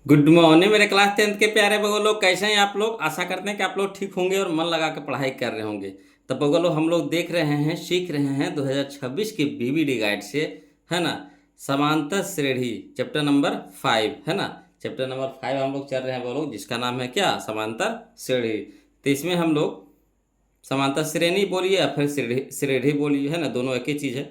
Good morning मेरे class 10th के प्यारे बगो लोग, कैसे हैं आप लोग। आशा करते हैं कि आप लोग ठीक होंगे और मन लगा के पढ़ाई कर रहे होंगे। तो बगो लोग हम लोग देख रहे हैं, सीख रहे हैं 2026 की बीबीडी गाइड से, है ना। समांतर श्रेणी चैप्टर नंबर 5, है ना। चैप्टर नंबर 5 हम लोग चल रहे हैं बगो लोग, जिसका नाम है क्या, समांतर श्रेणी। तो इसमें हम लोग समांतर श्रेणी बोलिए या फिर श्रेणी बोलिए, है ना, दोनों एक ही चीज़ है।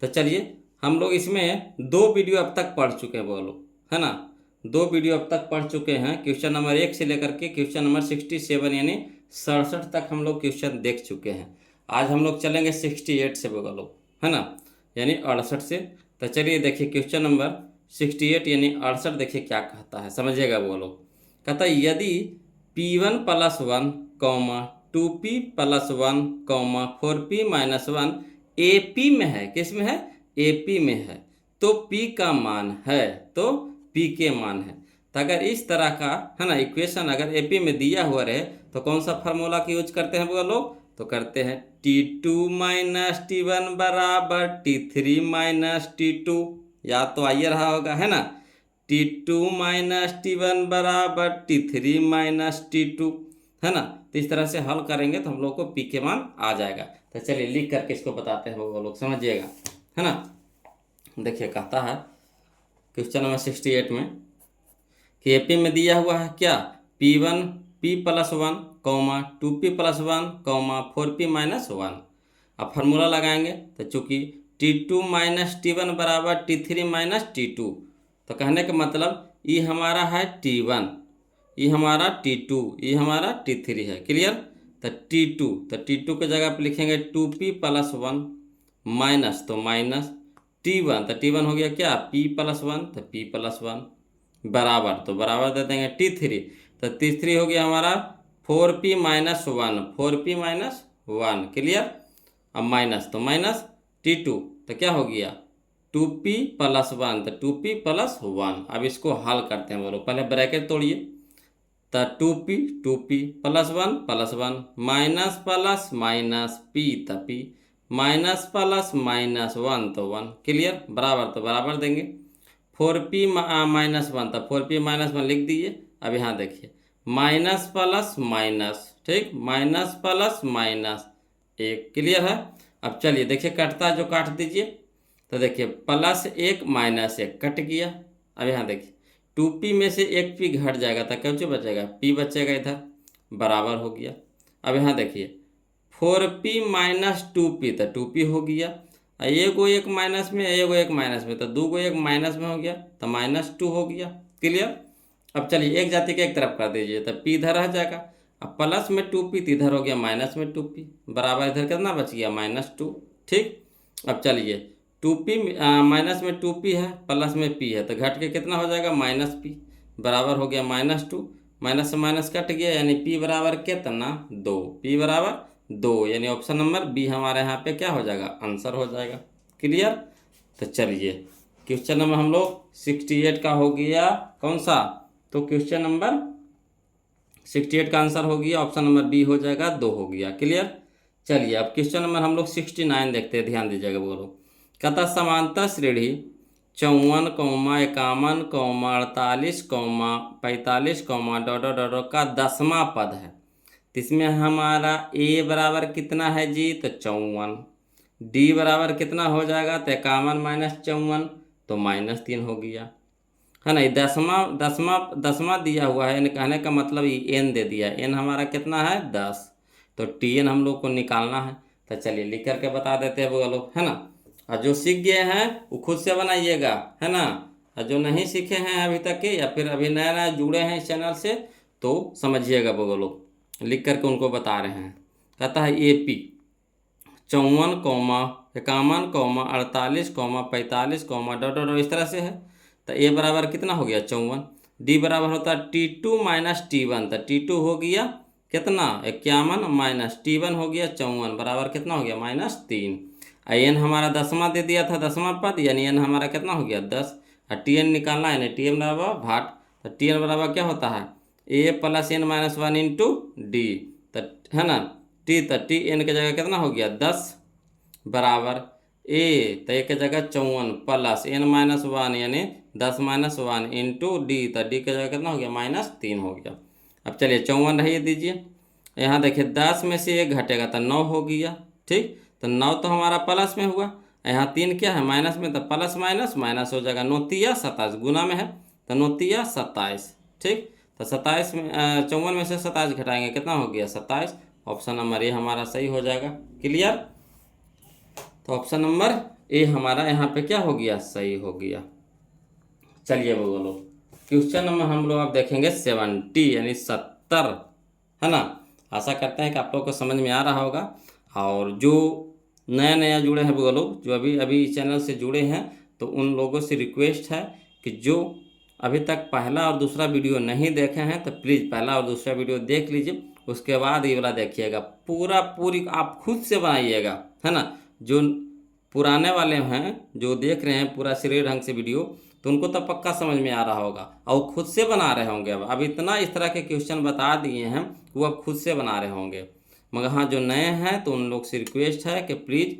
तो चलिए, हम लोग इसमें 2 वीडियो अब तक पढ़ चुके हैं वो लोग, है ना। 2 वीडियो अब तक पढ़ चुके हैं। क्वेश्चन नंबर 1 से लेकर के क्वेश्चन नंबर 67 यानी 67 तक हम लोग क्वेश्चन देख चुके हैं। आज हम लोग चलेंगे 68 से वो लोग, है ना, यानी 68 से। तो चलिए देखिए, क्वेश्चन नंबर 68 यानी 68 देखिए क्या कहता है, समझिएगा वो लोग। कहता है यदि P1+1, 2P+1, 4P-1 AP में है, किस में है, AP में है, तो P का मान है, तो P के मान है। तो अगर इस तरह का, है ना, इक्वेशन अगर AP में दिया हुआ रहे तो कौन सा फार्मूला का यूज करते हैं वो लोग, तो करते हैं T2 - T1 बराबर T3 - T2। याद तो आइए रहा होगा, है ना। T2 - T1 बराबर T3 - T2, है ना। तो इस तरह से हल करेंगे तो हम लोग को P के मान आ जाएगा। तो चलिए लिख करके इसको बताते हैं वो लोग, समझिएगा, है ना। देखिए कहता है क्वेश्चन नंबर 68 में कि एपी में दिया हुआ है क्या, P+1, 2P+1, 4P-1। अब फार्मूला लगाएंगे तो चूंकि T2 - T1 बराबर T3 - T2, तो कहने का मतलब ये हमारा है T1, ये हमारा T2, ये हमारा T3 है। क्लियर। तो T2 के जगह पे लिखेंगे 2P+1 माइनस, तो माइनस T1, तो T1 हो गया क्या, P+1, तो P+1 बराबर, तो बराबर दे देंगे T3, तो T3 हो गया हमारा 4P-1, 4P-1। क्लियर। अब माइनस, तो माइनस T2, तो क्या हो गया 2P+1, तो 2P+1। अब इसको हल करते हैं बोलो, पहले ब्रैकेट तोड़िए। तो 2P+1+1 minus plus minus P, तो P माइनस प्लस माइनस 1, तो 1। क्लियर। बराबर, तो बराबर देंगे 4P-1, तो 4P-1 लिख दीजिए। अब यहाँ देखिए माइनस प्लस माइनस, ठीक, माइनस प्लस माइनस 1। क्लियर है। अब चलिए देखिए कटता जो काट दीजिए। तो देखिए +1 -1 कट गया। अब यहाँ देखिए 2P में से 1P घट जाएगा तो क्या बचेगा, P बचेगा इधर, बराबर हो गया। अब यहाँ देखिए 4P - 2P, तो 2P हो गया। एगो एक माइनस में, एगो एक माइनस में, तो 2 एक माइनस में हो गया, तो -2 हो गया। क्लियर। अब चलिए एक जाति के एक तरफ कर दीजिए, तो P इधर रह जाएगा। अब प्लस में 2P, तो इधर हो गया माइनस में 2P, बराबर इधर कितना बच गया, -2। ठीक। अब चलिए 2P माइनस में 2P है, प्लस में P है, तो घट के कितना हो जाएगा, -P, बराबर हो गया -2। माइनस से माइनस कट गया, यानी P बराबर कितना, 2। P बराबर 2, यानी ऑप्शन नंबर बी हमारे यहाँ पे क्या हो जाएगा, आंसर हो जाएगा। क्लियर। तो चलिए क्वेश्चन नंबर हम लोग 68 का हो गया कौन सा, तो क्वेश्चन नंबर 68 का आंसर हो गया ऑप्शन नंबर बी, हो जाएगा 2 हो गया। क्लियर। चलिए अब क्वेश्चन नंबर हम लोग 69 देखते हैं, ध्यान दीजिएगा बोलो। कहता समांतर श्रेणी 54, 51, 48, 45, डॉट का 10वां पद है। इसमें हमारा A बराबर कितना है जी, तो 54। D बराबर कितना हो जाएगा, तो 51 - 54, तो -3 हो गया, है ना। ये दसवां दिया हुआ है, यानी कहने का मतलब ये n दे दिया है। n हमारा कितना है, 10, तो Tn हम लोग को निकालना है। तो चलिए लिख करके बता देते हैं वो लोग, है ना। और जो सीख गए हैं वो खुद से बनाइएगा, है ना। और जो नहीं सीखे हैं अभी तक के, या फिर अभी नया नया जुड़े हैं इस चैनल से, तो समझिएगा वो लोग, लिख करके उनको बता रहे हैं। कहता है AP 54, 51, 48, 45, डॉट इस तरह से है। तो A बराबर कितना हो गया, 54। D बराबर होता है T2 - T1, तो T2 हो गया कितना, 51, -T1 हो गया 54, बराबर कितना हो गया, -3। n हमारा 10वां दे दिया था, 10वां पद, यानी n हमारा कितना हो गया, 10। और Tn निकालना है, Tn बराबर भाट, तो Tn बराबर क्या होता है, A + n - 1 इंटू D, तो है ना। T, तो Tn की जगह कितना हो गया, 10, बराबर ए तो ए के जगह 54 प्लस n-1 यानी 10-1 इंटू डी, तो डी के जगह कितना हो गया -3 हो गया। अब चलिए 54 रहिए दीजिए, यहाँ देखिए 10 में से 1 घटेगा तो 9 हो गया। ठीक, तो 9 तो हमारा प्लस में हुआ, यहाँ 3 क्या है माइनस में, तो प्लस माइनस माइनस हो जाएगा। 9 तिया 27 गुना में है तो 9 तिया 27। ठीक, तो 27 में 54 में से 27 घटाएंगे कितना हो गया 27। ऑप्शन नंबर ए हमारा सही हो जाएगा। क्लियर, तो ऑप्शन नंबर ए हमारा यहाँ पे क्या हो गया सही हो गया। चलिए बोलो क्वेश्चन नंबर हम लोग आप देखेंगे 70 यानी 70, है ना। आशा करते हैं कि आप लोग को समझ में आ रहा होगा। और जो नया नया जुड़े हैं वो लोग जो अभी अभी चैनल से जुड़े हैं, तो उन लोगों से रिक्वेस्ट है कि जो अभी तक पहला और दूसरा वीडियो नहीं देखे हैं तो प्लीज़ पहला और दूसरा वीडियो देख लीजिए, उसके बाद ये वाला देखिएगा। पूरी आप खुद से बनाइएगा, है ना। जो पुराने वाले हैं जो देख रहे हैं पूरा श्रेय ढंग से वीडियो, तो उनको तो पक्का समझ में आ रहा होगा और वो खुद से बना रहे होंगे। अब इतना इस तरह के क्वेश्चन बता दिए हैं वो अब खुद से बना रहे होंगे। मगर हाँ, जो नए हैं तो उन लोग से रिक्वेस्ट है कि प्लीज़,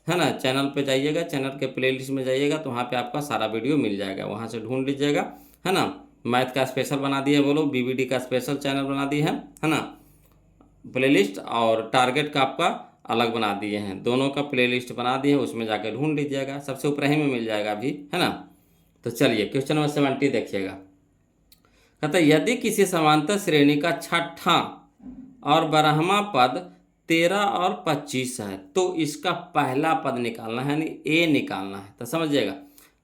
है ना, चैनल पे जाइएगा, चैनल के प्लेलिस्ट में जाइएगा तो वहाँ पे आपका सारा वीडियो मिल जाएगा, वहाँ से ढूंढ लीजिएगा, है ना। मैथ का स्पेशल बना दिए वो लोग, बीबीडी का स्पेशल चैनल बना दिए हैं, है ना, प्लेलिस्ट, और टारगेट का आपका अलग बना दिए हैं। दोनों का प्लेलिस्ट बना दिए हैं, उसमें जाकर ढूंढ लीजिएगा, सबसे ऊपर ही में मिल जाएगा अभी, है ना। तो चलिए क्वेश्चन नंबर 70 देखिएगा। कहता है यदि किसी समांतर श्रेणी का छठा और 12वां पद 13 और 25 है तो इसका पहला पद निकालना है, यानी ए निकालना है। तो समझिएगा,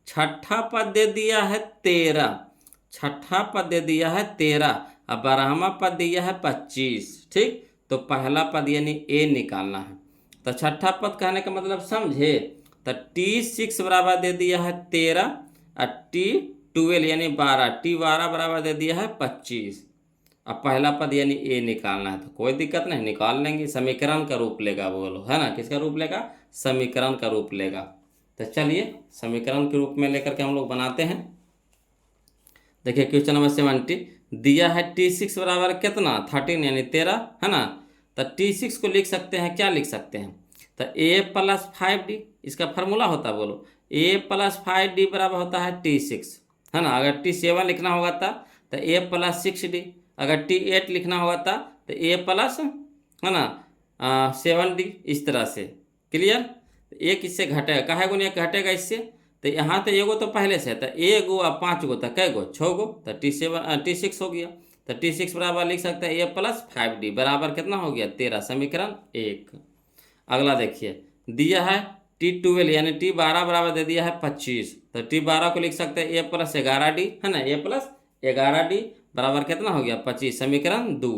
छठा पद दे दिया है 13, छठा पद दे दिया है 13 और 12वां पद दिया है 25। ठीक, तो पहला पद यानी ए निकालना है। तो छठा पद कहने का मतलब समझे, तो T6 बराबर दे दिया है 13 और T12 यानी 12, T12 बराबर दे दिया है 25। अब पहला पद यानी ए निकालना है, तो कोई दिक्कत नहीं, निकाल लेंगे। समीकरण का रूप लेगा बोलो, है ना, किसका रूप लेगा, समीकरण का रूप लेगा। तो चलिए समीकरण के रूप में लेकर के हम लोग बनाते हैं। देखिए क्वेश्चन नंबर 70 दिया है T6 बराबर कितना 13 यानी 13, है ना। तो T6 को लिख सकते हैं, क्या लिख सकते हैं, तो a + 5d इसका फार्मूला होता है बोलो, a + 5d बराबर होता है T6, है ना। अगर T7 लिखना होगा तो a + 6d, अगर T8 लिखना होगा तो a प्लस, है ना, 7d, इस तरह से। क्लियर, एक इससे घटेगा, काहे गुना एक घटेगा इससे, तो यहाँ तो एगो तो पहले से है, तो एगो और 5 गो तो कै गो 6 गो, तो T6 हो गया। तो T6 बराबर लिख सकते हैं a + 5d बराबर कितना हो गया 13, समीकरण 1। अगला देखिए दिया है T12 यानी T12 बराबर दे दिया है 25, तो T12 को लिख सकते हैं a + 11d, है ना, a + 11d बराबर कितना हो गया 25, समीकरण 2।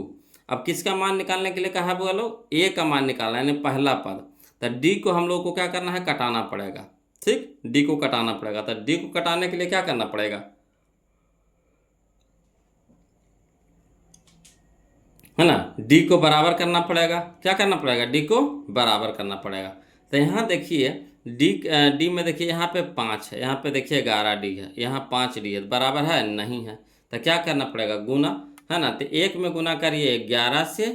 अब किसका मान निकालने के लिए कहा बोलो, a का मान निकालना है, यानी पहला पद। तो d को हम लोग को क्या करना है, कटाना पड़ेगा। ठीक, डी को कटाना पड़ेगा। तो डी को कटाने के लिए क्या करना पड़ेगा, है ना, डी को बराबर करना पड़ेगा। क्या करना पड़ेगा, डी को बराबर करना पड़ेगा। तो यहाँ देखिए डी में देखिए यहाँ पे 5 है, यहाँ पे देखिए 11d है, यहाँ 5d है, बराबर है नहीं है। तो क्या करना पड़ेगा, गुना, है ना। तो 1 में गुना करिए 11 से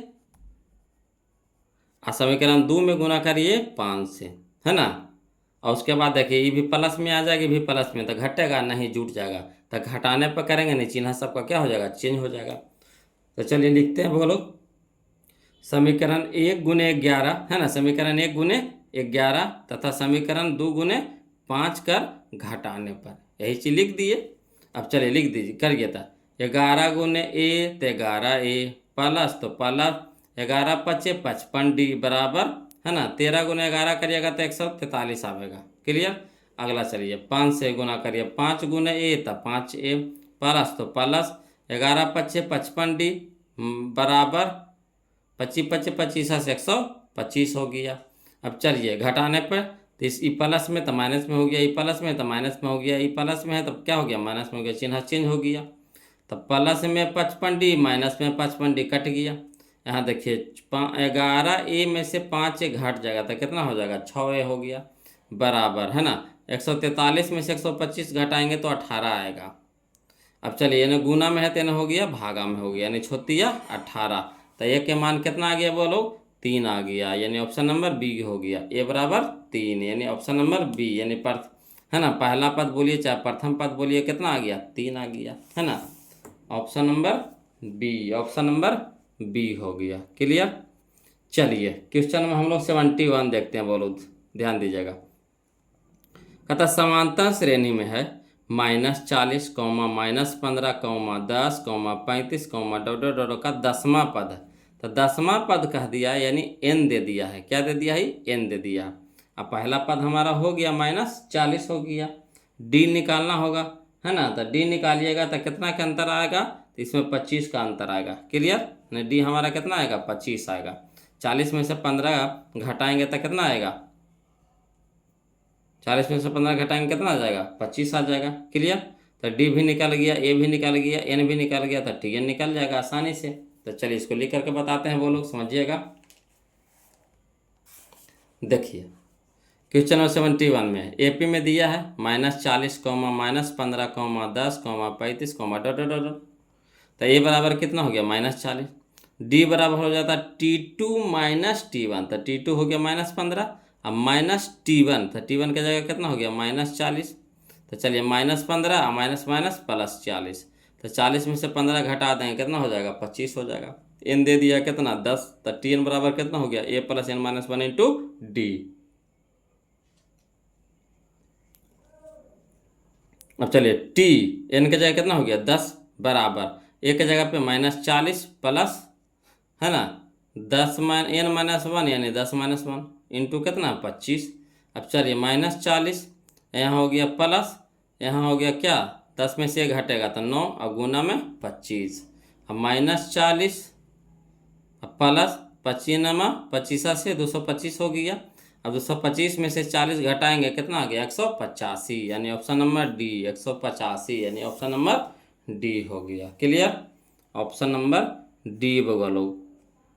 और समीकरण 2 में गुना करिए 5 से, है ना। और उसके बाद देखिए ये भी प्लस में आ जाएगी, भी प्लस में, तो घटेगा नहीं, जुट जाएगा। तो घटाने पर करेंगे नहीं, चिन्ह सबका क्या हो जाएगा, चेंज हो जाएगा। तो चलिए लिखते हैं बोलो, समीकरण 1 × 11, है ना, समीकरण 1 × 11 तथा समीकरण 2 × 5 कर घटाने पर, यही चीज लिख दिए। अब चलिए लिख दीजिए, करिए था 11 × a तो 11a प्लस, तो प्लस 11 × 5 = 55d बराबर, है ना, 13 × 11 करिएगा तो 143 आएगा। क्लियर, अगला चलिए 5 से गुना करिए, 5 × a तो 5a प्लस, तो प्लस 11 × 5 = 55d बराबर 25 × 25 से 125 हो गया। अब चलिए घटाने पर, तो इस ई प्लस में तो माइनस में हो गया, ई प्लस में तो माइनस में हो गया, ई प्लस में है तो क्या हो गया, माइनस में हो गया, चिन्ह चेंज हो गया। तो प्लस में 55d माइनस में 55d कट गया। यहाँ देखिए 11a में से 5a घट जाएगा तो कितना हो जाएगा, 6a हो गया बराबर, है ना। 143 में से 125 घटाएंगे तो 18 आएगा। अब चलिए यानी गुना में है तो हो गया, भागा में हो गया, यानी 6 × 18। तो ए के मान कितना आ गया बोलो, 3 आ गया, यानी ऑप्शन नंबर बी हो गया। ए बराबर 3 यानी ऑप्शन नंबर बी, यानी है ना, पहला पद बोलिए चाहे प्रथम पद बोलिए, कितना आ गया, 3 आ गया, है ना। Option number B, option number B हो गया। क्लियर। चलिए क्वेश्चन में हम लोग 71 देखते हैं, बोलो ध्यान दीजिएगा। कहता समांतर श्रेणी में है -40, -15, -10, -35, डॉट का 10वां पद है। तो 10वां पद कह दिया, यानी n दे दिया है। क्या दे दिया है, n दे दिया। अब पहला पद हमारा हो गया -40 हो गया, d निकालना होगा, है ना। तो d निकालिएगा तो कितना का अंतर आएगा, तो इसमें 25 का अंतर आएगा। क्लियर। नहीं, d हमारा कितना आएगा, 25 आएगा। 40 में से 15 घटाएंगे तो कितना आएगा, 40 में से 15 घटाएंगे कितना आ जाएगा, 25 आ जाएगा। क्लियर। तो डी भी निकल गया, ए भी निकल गया, एन भी निकल गया, तो टी एन निकल जाएगा आसानी से। तो चलिए इसको लिख करके बताते हैं, वो लोग समझिएगा। देखिए क्वेश्चन नंबर 71 में एपी में दिया है -40, -15, -10, -35, डॉट। तो ए बराबर कितना हो गया, -40। डी बराबर हो जाता T2 - T1, तो T2 हो गया -15, अब -T1, तो T1 की जगह कितना हो गया, -40। तो चलिए -15 माइनस माइनस प्लस 40, तो 40 में से 15 घटा देंगे कितना हो जाएगा, 25 हो जाएगा। एन दे दिया कितना, 10, तो टी एन बराबर कितना हो गया, a + n - 1 इंटू डी। अब चलिए टी एन की जगह कितना हो गया, 10 बराबर ए की जगह पे -40 प्लस, है ना, 10 n - 1 यानी 10 - 1 इंटू कितना, 25। अब चलिए -40 यहाँ हो गया प्लस, यहाँ हो गया क्या, 10 में से घटेगा तो 9, और गुना में 25। अब -40 प्लस 25 से 225 हो गया। अब 225 में से 40 घटाएंगे कितना आ गया, 185, यानी ऑप्शन नंबर डी, 185 यानी ऑप्शन नंबर डी हो गया। क्लियर। ऑप्शन नंबर डी बोलो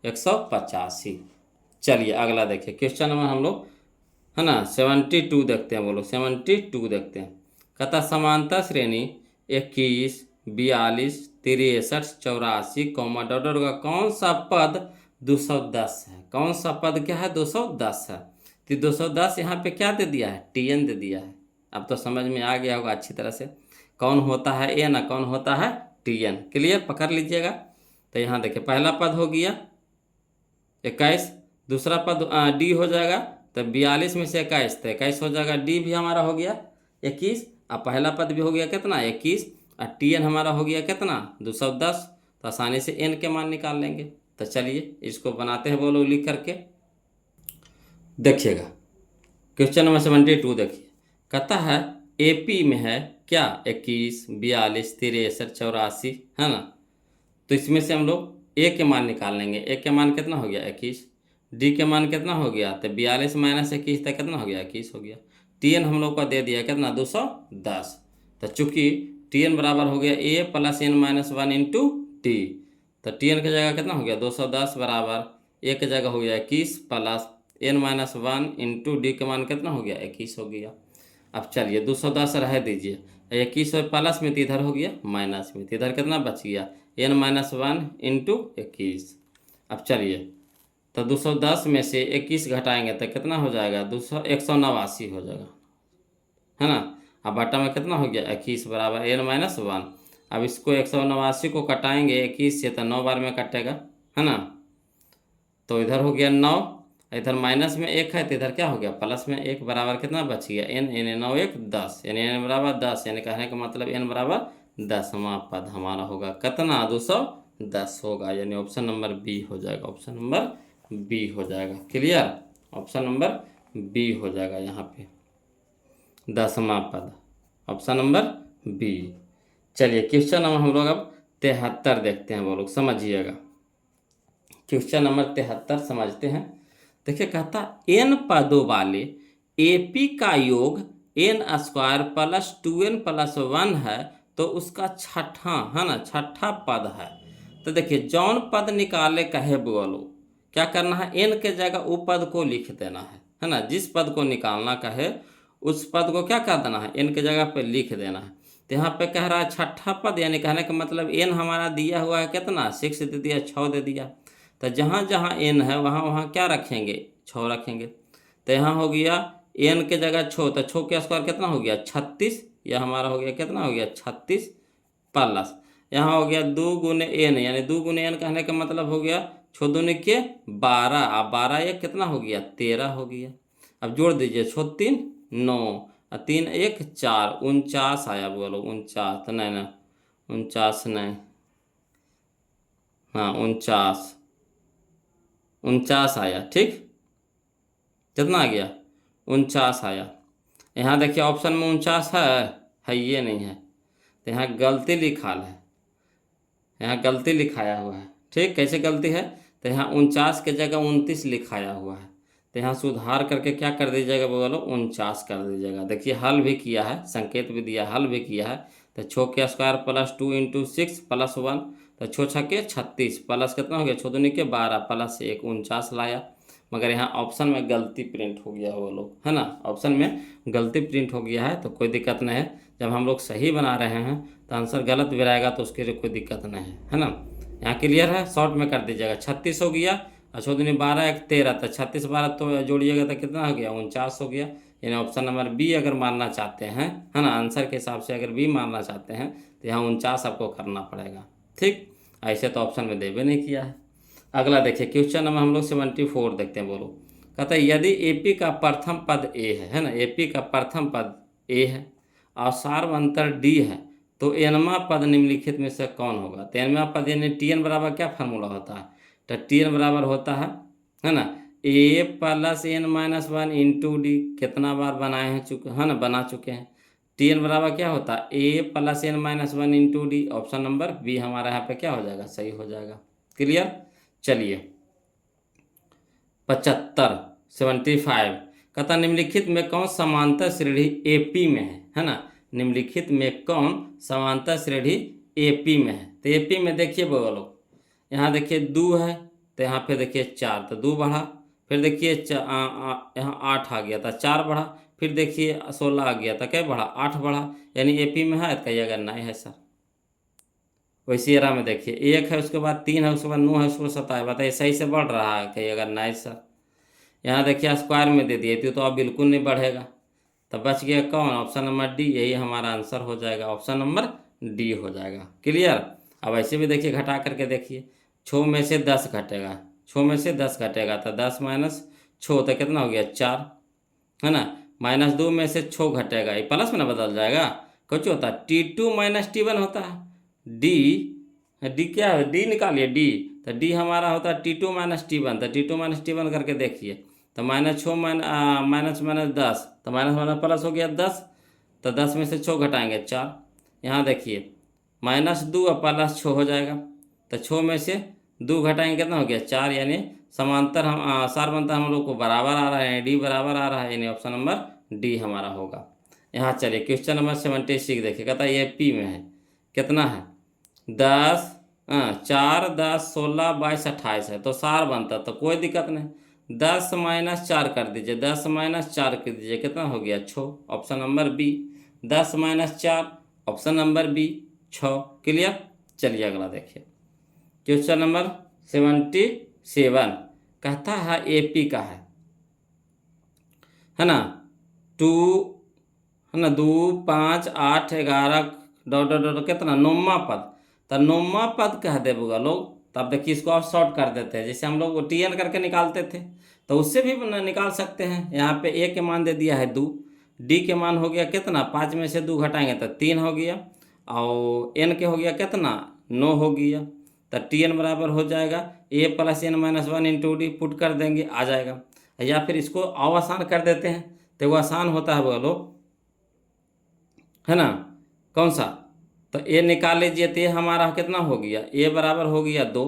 185। चलिए अगला देखिए क्वेश्चन नंबर हम लोग, है ना, 72 देखते हैं, बोलो 72 देखते हैं। कहता समांतर श्रेणी 21, 42, 63, 84, डॉट का कौन सा पद 210 है। कौन सा पद क्या है, 210 है। तो 210 यहाँ पे क्या दे दिया है, टी एन दे दिया है। अब तो समझ में आ गया होगा अच्छी तरह से, कौन होता है ए ना, कौन होता है टी एन। क्लियर, पकड़ लीजिएगा। तो यहाँ देखिए पहला पद हो गया 21, दूसरा पद डी हो जाएगा, तो 42 में से 21, तो 21 हो जाएगा, डी भी हमारा हो गया 21, और पहला पद भी हो गया कितना, 21, और टी एन हमारा हो गया कितना, 210। तो आसानी से एन के मान निकाल लेंगे। तो चलिए इसको बनाते हैं, बोलो लिख करके देखिएगा। क्वेश्चन नंबर 72 देखिए, कहता है एपी में है क्या, 21, 42, 63, 84, है ना। तो इसमें से हम लोग ए के मान निकाल लेंगे। ए के मान कितना हो गया, 21, डी के मान कितना हो गया, तो 42 - 21 तक कितना हो गया, 21 हो गया। टी एन हम लोग को दे दिया कितना, 210। तो चूंकि टी एन बराबर हो गया ए + n - 1 इंटू टी, तो टी एन की जगह कितना हो गया, 210 बराबर ए की जगह हो गया 21 प्लस n - 1 इंटू डी के मान कितना हो गया, 21 हो गया। अब चलिए 210 रह दीजिए, 21 और प्लस में तो इधर हो गया माइनस में, तो इधर कितना बच गया, n - 1 इंटू 21। अब चलिए तो 210 में से 21 घटाएंगे तो कितना हो जाएगा, 189 हो जाएगा, है ना। अब बटा में कितना हो गया, 21 बराबर n - 1। अब इसको 189 को कटाएंगे 21 से, तो 9 बार में कटेगा, है ना। तो इधर हो गया 9, इधर माइनस में 1 है, तो इधर क्या हो गया, प्लस में 1 बराबर कितना बच गया, n 9 1 10, यानी n बराबर 10, यानी कहने का मतलब n बराबर 10वां पद हमारा होगा कितना, 210 होगा, यानी ऑप्शन नंबर बी हो जाएगा, ऑप्शन नंबर बी हो जाएगा। क्लियर, ऑप्शन नंबर बी हो जाएगा यहाँ पे 10वां पद, ऑप्शन नंबर बी। चलिए क्वेश्चन नंबर हम लोग अब 73 देखते हैं, वो लोग समझिएगा। क्वेश्चन नंबर 73 समझते हैं। देखिए कहता n पदों वाले एपी का योग n² + 2n + 1 है, तो उसका छठा, है ना, छठा पद है। तो देखिए जौन पद निकाले कहे बोलो, क्या करना है, n के जगह वो पद को लिख देना है ना। जिस पद को निकालना कहे उस पद को क्या कर देना है, n के जगह पे लिख देना है। तो यहाँ पे कह रहा है छठा पद, यानी कहने का मतलब n हमारा दिया हुआ है कितना, 6 दे दिया, 6 दे दिया। तो जहाँ जहाँ n है वहाँ वहाँ क्या रखेंगे, 6 रखेंगे। तो यहाँ हो गया n के जगह 6, तो 6 के स्क्वायर कितना हो गया 36, यह हमारा हो गया कितना हो गया 36 प्लस यहाँ हो गया 2 गुने n, यानी 2 गुने n कहने का मतलब हो गया 6 दूनी के 12, अब 12 एक कितना हो गया 13 हो गया। अब जोड़ दीजिए 6 3 9 और 3 1 4, 49 आया। बोलो 49, तो नहीं ना 49 नहीं, हाँ 49 आया। ठीक, कितना आ गया 49 आया। यहाँ देखिए ऑप्शन में 49 है ये नहीं है, तो यहाँ गलती लिखा है, यहाँ गलती लिखाया हुआ है। ठीक, कैसे गलती है, तो यहाँ 49 के जगह 29 लिखाया हुआ है, तो यहाँ सुधार करके क्या कर दीजिएगा, बोलो 49 कर दीजिएगा। देखिए हल भी किया है, संकेत भी दिया, हल भी किया है। तो 6 के स्क्वायर प्लस 2 × 6 प्लस 1, तो 6 छक्के 36 प्लस कितना हो गया 6 दूनी के 12 प्लस 1 49 लाया। मगर यहाँ ऑप्शन में गलती प्रिंट हो गया वो लोग, है ना, ऑप्शन में गलती प्रिंट हो गया है, तो कोई दिक्कत नहीं है। जब हम लोग सही बना रहे हैं तो आंसर गलत भी रहेगा तो उसके लिए कोई दिक्कत नहीं है ना। यहाँ क्लियर है, शॉर्ट में कर दीजिएगा। 36 हो गया और 6 दूनी 12 1 13, तो 36 12 तो जोड़िएगा तो कितना हो गया 49 हो गया। यानी ऑप्शन नंबर बी अगर मानना चाहते हैं, है ना, आंसर के हिसाब से अगर बी मानना चाहते हैं तो यहाँ 49 आपको करना पड़ेगा। ठीक, ऐसे तो ऑप्शन में देवे नहीं किया है। अगला देखिए क्वेश्चन नंबर हम लोग 74 देखते हैं। बोलो, कहता है यदि एपी का प्रथम पद ए है ना, एपी का प्रथम पद ए है और सार्वंतर डी है, तो एनवा पद निम्नलिखित में से कौन होगा। तो एनवा पद यानी टी एन बराबर क्या फार्मूला होता है, तो टी एन बराबर होता है ना a plus n minus 1 into d. कितना बार बनाए हैं चुके, है ना, बना चुके हैं। टी एन बराबर क्या होता है a plus n minus 1 into d. Option number B हमारा यहाँ पे क्या हो जाएगा, सही हो जाएगा। क्लियर, चलिए 75 कहता निम्नलिखित में कौन समांतर श्रेणी एपी में है ना, निम्नलिखित में कौन समांतर श्रेणी एपी में है। तो एपी में देखिए बोलो, यहाँ देखिए 2 है, तो यहाँ पे देखिए 4, तो 2 बढ़ा, फिर देखिए यहाँ 8 आ गया था 4 बढ़ा, फिर देखिए 16 आ गया था क्या बढ़ा 8 बढ़ा, यानी एपी में है। तो कहिएगा नहीं है सर। वैसे एरा में देखिए 1 है, उसके बाद 3 है, उसके बाद 9 है, उसको 7 है। बताइए सही से बढ़ रहा है, कहिएगा नहीं सर। यहाँ देखिए स्क्वायर में दे दिए तो अब बिल्कुल नहीं बढ़ेगा, तो बच गया कौन, ऑप्शन नंबर डी, यही हमारा आंसर हो जाएगा, ऑप्शन नंबर डी हो जाएगा। क्लियर। अब ऐसे भी देखिए घटा करके देखिए, 6 में से 10 घटेगा, 6 में से 10 घटेगा तो 10 माइनस 6 तो कितना हो गया 4, है ना। -2 में से 6 घटेगा, ये प्लस में ना बदल जाएगा। कुछ होता है T2 माइनस T1 होता है, डी क्या है, डी निकालिए डी, तो डी हमारा होता है T2 माइनस T1, तो T2 माइनस T1 करके देखिए, तो -6 माइनस 10, तो माइनस माइनस प्लस हो गया 10, तो 10 में से 6 घटाएंगे 4। यहाँ देखिए -2 और +6 हो जाएगा, तो 6 में से 2 घटाएंगे कितना हो गया 4, यानी समांतर हम सार्वंतर हम लोग को बराबर आ रहा है, डी बराबर आ रहा है, यानी ऑप्शन नंबर डी हमारा होगा। यहाँ चलिए क्वेश्चन नंबर 76 देखिए, कहता है ये पी में है, कितना है 10 4 10 16 22 28 है, तो सार बनता, तो कोई दिक्कत नहीं। 10 - 4 कर दीजिए, 10 - 4 कर दीजिए, कितना हो गया 6, option number B. 10 - 4 option number B 6। Clear. चलिए अगला देखिए क्वेश्चन नंबर 77 कहता है एपी का है ना 2 है ना 2 5 8 11 डॉट डॉट डॉट कितना 9वां पद, तो 9वां पद कह देगा लोग। तो अब देखिए इसको आप शॉर्ट कर देते हैं, जैसे हम लोग वो TN करके निकालते थे तो उससे भी निकाल सकते हैं। यहाँ पे ए के मान दे दिया है 2, डी के मान हो गया कितना 5 में से 2 घटाएंगे तो 3 हो गया, और एन के हो गया कितना 9 हो गया, तो TN बराबर हो जाएगा A + n - 1 into D, put कर देंगे आ जाएगा। या फिर इसको और आसान कर देते हैं, तो वो आसान होता है बोलो, है ना, कौन सा, तो ए निकाल लीजिए, तो ये हमारा कितना हो गया ए बराबर हो गया 2,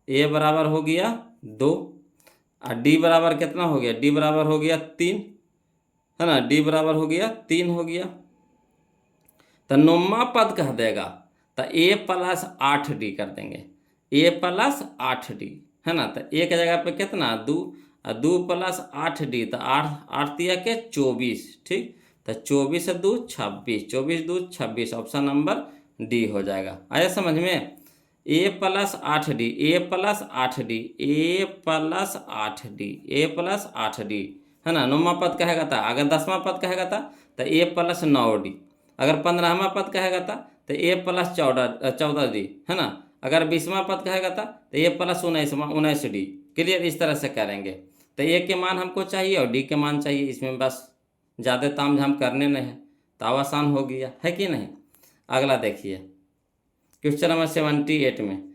ए बराबर हो गया 2, और डी बराबर कितना हो गया, डी बराबर हो गया 3, है ना, डी बराबर हो गया 3 हो गया। तो 9वां पद कह देगा तो A + 8D कर देंगे, A + 8D, है ना। तो ए के जगह पे कितना 2, और 2 + 8D, तो 8 8 दिया के 24, ठीक, तो 24 से 2 26, 24 2 26, ऑप्शन नंबर डी हो जाएगा। आया समझ में। ए प्लस 8d, ए प्लस 8d, ए प्लस 8d, ए प्लस 8d, है ना। 9वां पद कहेगा था। अगर 10वां पद कहेगा था तो ए प्लस 9d। अगर 15वां पद कहेगा था तो ए प्लस 14d, है ना। अगर 20वां पद कहेगा था तो ए प्लस 19d। क्लियर, इस तरह से करेंगे। तो ए के मान हमको चाहिए और डी के मान चाहिए। इसमें बस ज़्यादा तामझाम करने नहीं है, तो आसान हो गया, है कि नहीं। अगला देखिए क्वेश्चन नंबर 78 में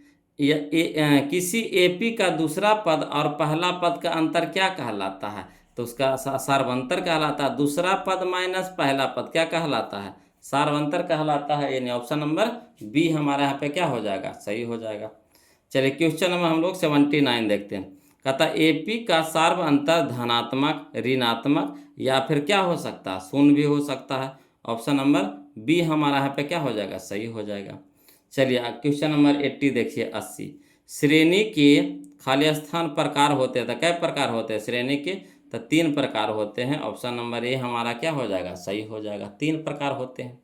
किसी एपी का दूसरा पद और पहला पद का अंतर क्या कहलाता है। तो उसका सार्वंतर कहलाता है। दूसरा पद माइनस पहला पद क्या कहलाता है, सार्वंतर कहलाता है। यानी ऑप्शन नंबर बी हमारे यहाँ पे क्या हो जाएगा, सही हो जाएगा। चलिए क्वेश्चन नंबर हम लोग 79 देखते हैं। कहता एपी का सार्वंतर धनात्मक, ऋणात्मक या फिर क्या हो सकता है, शून्य भी हो सकता है। ऑप्शन नंबर बी हमारा यहाँ पे क्या हो जाएगा, सही हो जाएगा। चलिए क्वेश्चन नंबर 80 देखिए 80। श्रेणी के खाली स्थान प्रकार होते हैं, तो कै प्रकार होते हैं श्रेणी के, तो 3 प्रकार होते हैं। ऑप्शन नंबर ए हमारा क्या हो जाएगा, सही हो जाएगा। 3 प्रकार होते हैं।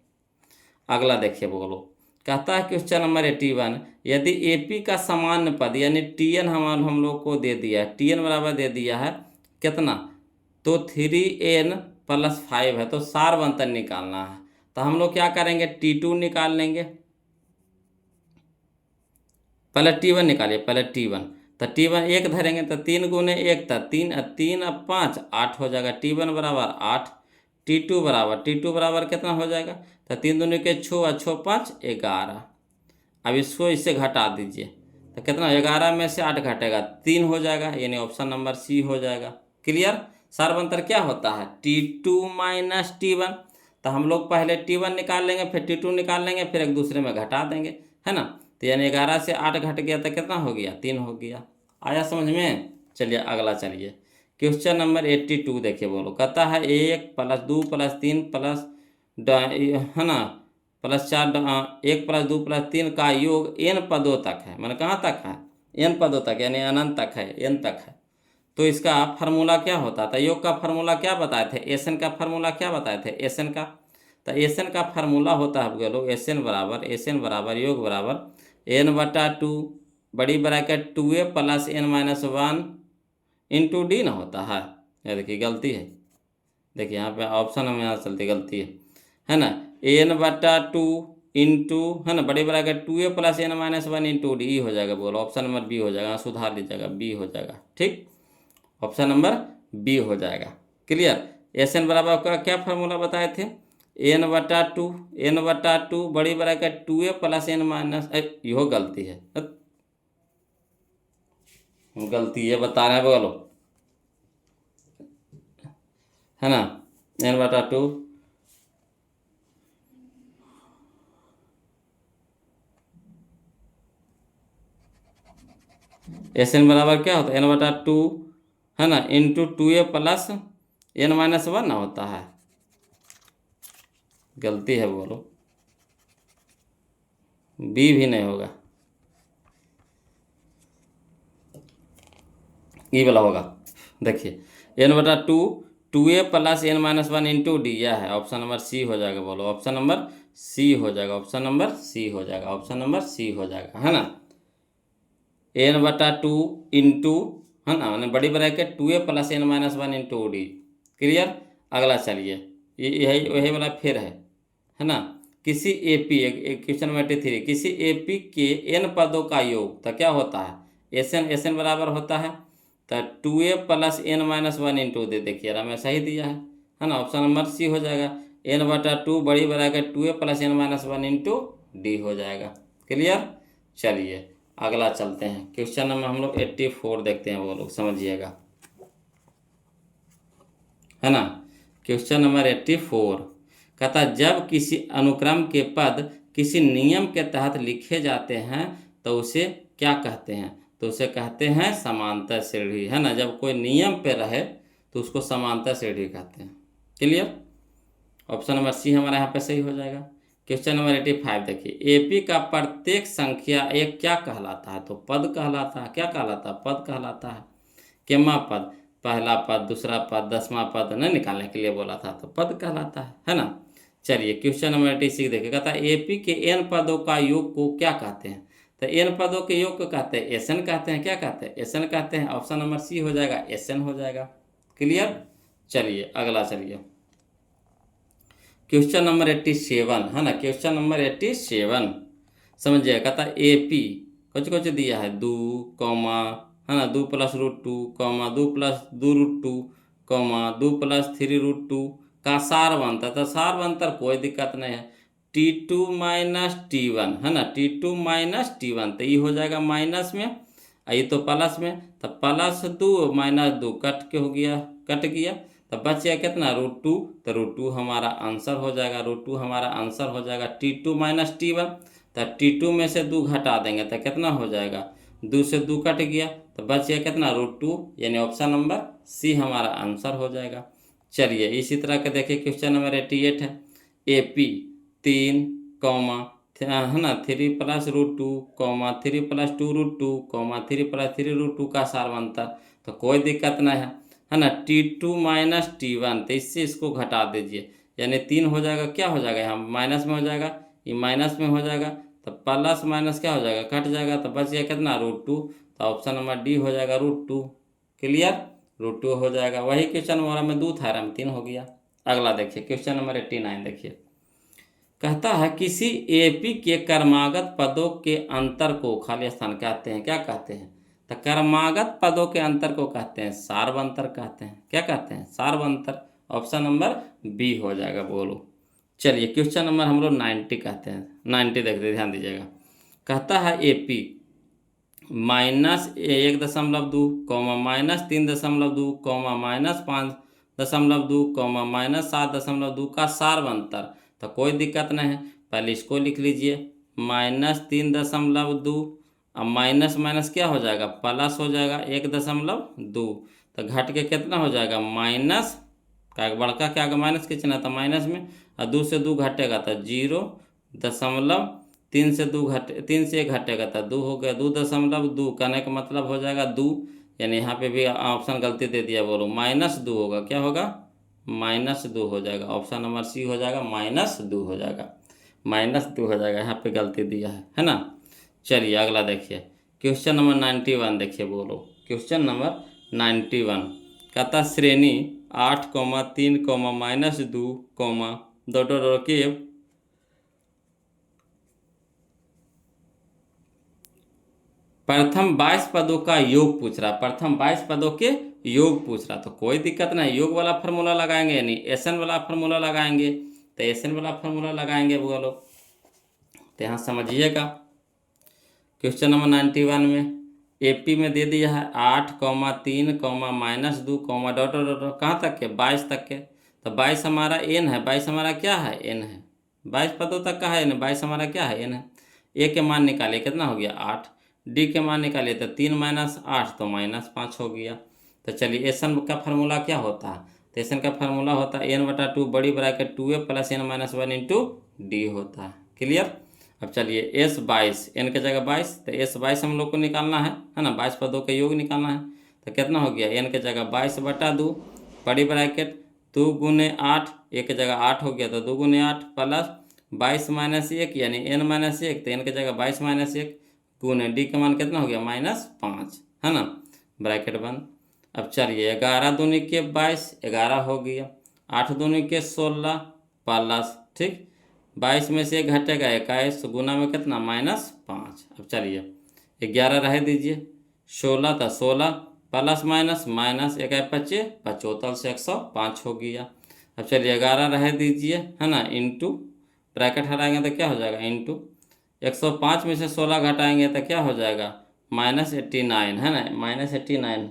अगला देखिए बोलो, कहता है क्वेश्चन नंबर 81, यदि एपी का सामान्य पद यानी टीएन हम लोग को दे दिया है, टीएन बराबर दे दिया है कितना, तो 3n + 5 है, तो सार्वंतर निकालना है। तो हम लोग क्या करेंगे, T2 निकाल लेंगे। पहले T1 निकालिए, पहले T1। तो T1 1 धरेंगे तो 3 गुने 1 था 3, 3 अब 5 8 हो जाएगा। T1 बराबर 8। T2 बराबर कितना हो जाएगा, तो 3 दूनी के 6 और 6 5 11। अब इसको इससे घटा दीजिए तो कितना, 11 में से 8 घटेगा 3 हो जाएगा। यानी ऑप्शन नंबर सी हो जाएगा। क्लियर। सार्वंतर क्या होता है, T2 माइनस T1। तो हम लोग पहले T1 निकाल लेंगे, फिर T2 निकाल लेंगे, फिर एक दूसरे में घटा देंगे, है ना। तो यानी 11 से 8 घट गया तो कितना हो गया, 3 हो गया। आया समझ में। चलिए अगला चलिए क्वेश्चन नंबर 82 देखिए बोलो, कहता है 1 + 2 + 3 प्लस है ना +4 1 + 2 + 3 का योग n पदों तक है। मैंने कहाँ तक है, n पदों तक, यानी अनंत तक है, n तक है। तो इसका फार्मूला क्या होता था, योग का फार्मूला क्या बताए थे, एस एन का फार्मूला क्या बताए थे, एस एन का। तो एस एन का फार्मूला होता है बोलो, एस एन बराबर योग बराबर n/2 बड़ी ब्रैकेट 2a + n - 1 × d ना होता है। ये देखिए गलती है, देखिए यहाँ पे ऑप्शन हमें यहाँ चलती गलती है ना। n/2 इंटू, है ना, बड़ी ब्रैकेट 2a + n - 1 × d हो जाएगा। बोलो ऑप्शन नंबर बी हो जाएगा, सुधार लीजिएगा, बी हो जाएगा। ठीक, ऑप्शन नंबर बी हो जाएगा। क्लियर। एस एन बराबर का क्या फार्मूला बताए थे, n/2 बड़ी ब्रैकेट 2a + n - यह गलती है, गलती है बता रहे हैं बोलो, है ना। n/2 एस एन बराबर क्या होता है, n/2, है ना, इंटू 2a + n - 1 ना होता है। गलती है बोलो, बी भी नहीं होगा, ई वाला होगा। देखिए n/2 2a + n - 1 × d यह है। ऑप्शन नंबर सी हो जाएगा। बोलो ऑप्शन नंबर सी हो जाएगा, ऑप्शन नंबर सी हो जाएगा, ऑप्शन नंबर सी हो जाएगा, है ना। n/2 इंटू, है ना, मैंने बड़ी bracket 2a + n - 1 × d। Clear. अगला चलिए यही वाला फिर है ना। किसी एपी, क्वेश्चन नंबर 83, किसी एपी के n पदों का योग तो क्या होता है, एस एन बराबर होता है तो 2a + n - 1 × d। देखिए हमें सही दिया है ना। ऑप्शन नंबर सी हो जाएगा। n/2 बड़ी ब्रैकेट 2a + n - 1 × d हो जाएगा। क्लियर। चलिए अगला चलते हैं, क्वेश्चन नंबर हम लोग 84 देखते हैं, वो लोग समझिएगा, है ना। क्वेश्चन नंबर 84 कहता जब किसी अनुक्रम के पद किसी नियम के तहत लिखे जाते हैं तो उसे क्या कहते हैं, तो उसे कहते हैं समांतर श्रेणी, है ना। जब कोई नियम पे रहे तो उसको समांतर श्रेणी कहते हैं। क्लियर। ऑप्शन नंबर सी हमारा यहाँ पे सही हो जाएगा। क्वेश्चन नंबर 85 देखिए, एपी का प्रत्येक संख्या एक क्या कहलाता है, तो पद कहलाता है। क्या कहलाता है, पद कहलाता है। केमा पद, पहला पद, दूसरा पद, 10वां पद न निकालने के लिए बोला था, तो पद कहलाता है ना। चलिए क्वेश्चन नंबर 86 देखिए, कहता है एपी के n पदों का योग को क्या कहते हैं। तो एन पदों के योग को कहते हैं एसएन कहते हैं। क्या कहते हैं? एसएन कहते हैं। ऑप्शन नंबर सी हो जाएगा, एसएन हो जाएगा। क्लियर? चलिए अगला चलिए, क्वेश्चन नंबर 87 है ना। क्वेश्चन नंबर 87 समझिए, कहता है एपी कुछ कुछ दिया है 2 कॉमा है ना 2 + √2 कॉमा 2 + 2 √2 कॉमा 2 + 3 √2 का सार बनता है। तो सार बनता कोई दिक्कत नहीं है, T2 - T1 है ना, T2 - T1 तो ये हो जाएगा माइनस में, ये तो प्लस में, तो +2 -2 कट के हो गया, कट गया, तो बच गया कितना √2, तो √2 हमारा आंसर हो जाएगा, √2 हमारा आंसर हो जाएगा। T2 - T1 तो T2 में से 2 घटा देंगे तो कितना हो जाएगा, 2 से 2 कट गया, तो बच गया कितना √2, यानी ऑप्शन नंबर सी हमारा आंसर हो जाएगा। चलिए इसी तरह के देखिए क्वेश्चन नंबर 88 है, AP 3 कॉमा है ना 3 + √2 कॉमा 3 + 2 √2 कॉमा 3 + 3 √2 का सार बनता, तो कोई दिक्कत नहीं है ना। T2 - T1 तो इससे इसको घटा दीजिए, यानी 3 हो जाएगा, क्या हो जाएगा यहाँ माइनस में हो जाएगा, ये माइनस में हो जाएगा, तो प्लस माइनस क्या हो जाएगा, कट जाएगा, तो बच गया कितना √2, तो ऑप्शन नंबर डी हो जाएगा √2। क्लियर? √2 हो जाएगा। वही क्वेश्चन नंबर में 2 था, में 3 हो गया। अगला देखिए क्वेश्चन नंबर 89 देखिए, कहता है किसी एपी के क्रमागत पदों के अंतर को खाली स्थान कहते हैं। क्या कहते हैं? तो क्रमागत पदों के अंतर को कहते हैं सार्वंतर कहते हैं। क्या कहते हैं? सार्वंतर। ऑप्शन नंबर बी हो जाएगा। बोलो। चलिए क्वेश्चन नंबर हम लोग 90 कहते हैं, 90 देखते ध्यान दीजिएगा। कहता है एपी -1.2 कॉमा -3.2 कॉमा -5.2 कॉमा -7.2 का सार्वंतर, तो कोई दिक्कत नहीं है, पहले इसको लिख लीजिए -3.2, अब माइनस माइनस क्या हो जाएगा, प्लस हो जाएगा 1.2, तो घट के कितना हो जाएगा माइनस का बड़का क्या आगे माइनस के चिन्ह था माइनस में, और 2 से 2 घटेगा तो 0.3 से 2 घटे 3 से 1 घटेगा तो 2 हो गया, 2.2 कहने का मतलब हो जाएगा 2, यानी यहाँ पे भी ऑप्शन गलती दे दिया। बोलो -2 होगा, क्या होगा -2 हो जाएगा। ऑप्शन नंबर सी हो जाएगा -2 हो जाएगा, -2 हो जाएगा, यहाँ पे गलती दिया है ना। चलिए अगला देखिए क्वेश्चन नंबर 91 देखिए। बोलो क्वेश्चन नंबर 91 कहता श्रेणी 8,3, -2, के प्रथम 22 पदों का योग पूछ रहा, प्रथम 22 पदों के योग पूछ रहा, तो कोई दिक्कत नहीं, योग वाला फार्मूला लगाएंगे, यानी एसएन वाला फार्मूला लगाएंगे, तो एसएन वाला फार्मूला लगाएंगे। बोलो तो यहाँ समझिएगा क्वेश्चन नंबर 91 में एपी में दे दिया है 8,3, -2, कहाँ तक के 22 तक के, तो 22 हमारा एन है, 22 हमारा क्या है एन है, 22 पदों तक का है, 22 हमारा क्या है एन है। ए के मान निकालिए कितना हो गया 8, डी के मान निकालिए तो 3 - 8 तो -5 हो गया। तो चलिए एसन का फार्मूला क्या होता है, तो एसन का फार्मूला होता है n/2 बड़ी ब्रैकेट 2a + n - 1 × d होता है। क्लियर? अब चलिए S22 n के जगह 22, तो S22 हम लोग को निकालना है ना, 22 पदों का योग निकालना है, तो कितना हो गया n के जगह 22/2 बड़ी ब्रैकेट 2 × 8, एक के जगह 8 हो गया तो 2 × 8 प्लस 22 - 1 यानी n - 1, तो n के जगह 22 - 1 गुने डी का मान कितना हो गया -5 है ना, ब्रैकेट बंद। अब चलिए 11 दूनी के 22, 11 हो गया, 8 दूनी के 16 प्लस, ठीक 22 में से 1 घटेगा 21, गुना में कितना -5। अब चलिए 11 रह दीजिए, 16 था 16 प्लस माइनस -1 25 75 से 105 हो गया। अब चलिए 11 रह दीजिए है ना, इंटू ब्रैकेट हटाएंगे तो क्या हो जाएगा इंटू 105 में से 16 घटाएंगे तो क्या हो जाएगा -89 है ना, -89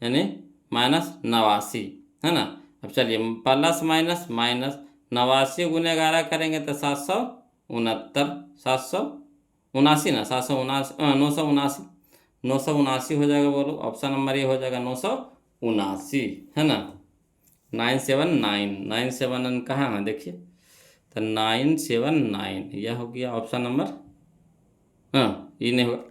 यानी -89 है ना। अब चलिए प्लस माइनस माइनस 89 × 11 करेंगे तो 769, 779 ना 779 979 हो जाएगा। बोलो ऑप्शन नंबर ये हो जाएगा 979 है ना, 979 979 कहाँ है देखिए, तो 979 यह हो गया ऑप्शन नंबर, हाँ ये नहीं होगा,